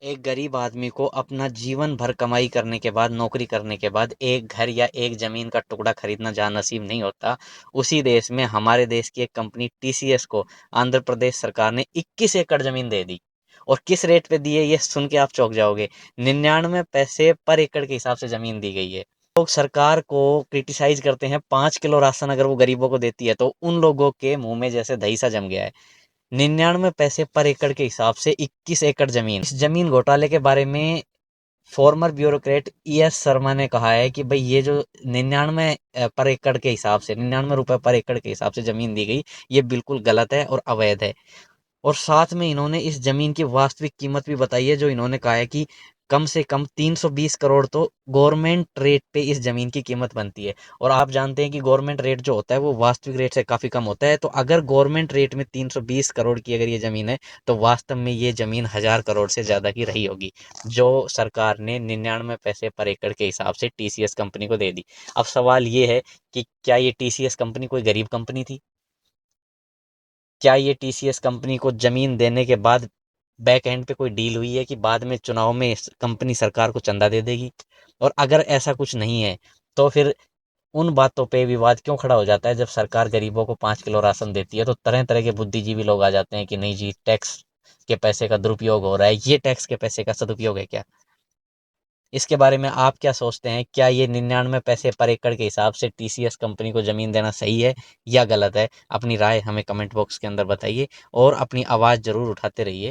एक गरीब आदमी को अपना जीवन भर कमाई करने के बाद, नौकरी करने के बाद एक घर या एक ज़मीन का टुकड़ा खरीदना जहाँ नसीब नहीं होता, उसी देश में हमारे देश की एक कंपनी टीसीएस को आंध्र प्रदेश सरकार ने 21 एकड़ ज़मीन दे दी। और किस रेट पे दी है, ये सुन के आप चौंक जाओगे। 99 पैसे पर एकड़ के हिसाब से ज़मीन दी गई है। लोग सरकार को क्रिटिसाइज़ करते हैं, 5 किलो राशन अगर वो गरीबों को देती है, तो उन लोगों के मुँह में जैसे दही सा जम गया है। 99 पैसे पर एकड़ के हिसाब से 21 एकड़ जमीन। इस जमीन घोटाले के बारे में फॉर्मर ब्यूरोक्रेट ES शर्मा ने कहा है कि भाई ये जो 99 पर एकड़ के हिसाब से 99 रुपए पर एकड़ के हिसाब से जमीन दी गई, ये बिल्कुल गलत है और अवैध है। और साथ में इन्होंने इस जमीन की वास्तविक कीमत भी बताई है, जो इन्होंने कहा है कि कम से कम 320 करोड़ तो गवर्नमेंट रेट पे इस जमीन की कीमत बनती है। और आप जानते हैं कि गवर्नमेंट रेट जो होता है वो वास्तविक रेट से काफ़ी कम होता है। तो अगर गवर्नमेंट रेट में 320 करोड़ की अगर ये ज़मीन है, तो वास्तव में ये ज़मीन 1000 करोड़ से ज़्यादा की रही होगी, जो सरकार ने 99 पैसे पर एकड़ के हिसाब से TCS कंपनी को दे दी। अब सवाल ये है कि क्या ये TCS कंपनी कोई गरीब कंपनी थी? क्या ये TCS कंपनी को ज़मीन देने के बाद बैक एंड पे कोई डील हुई है कि बाद में चुनाव में कंपनी सरकार को चंदा दे देगी? और अगर ऐसा कुछ नहीं है, तो फिर उन बातों पे विवाद क्यों खड़ा हो जाता है? जब सरकार गरीबों को 5 किलो राशन देती है, तो तरह तरह के बुद्धिजीवी लोग आ जाते हैं कि नहीं जी, टैक्स के पैसे का दुरुपयोग हो रहा है। ये टैक्स के पैसे का सदुपयोग है क्या? इसके बारे में आप क्या सोचते हैं? क्या ये 99 पैसे पर एकड़ के हिसाब से TCS कंपनी को ज़मीन देना सही है या गलत है? अपनी राय हमें कमेंट बॉक्स के अंदर बताइए और अपनी आवाज़ ज़रूर उठाते रहिए।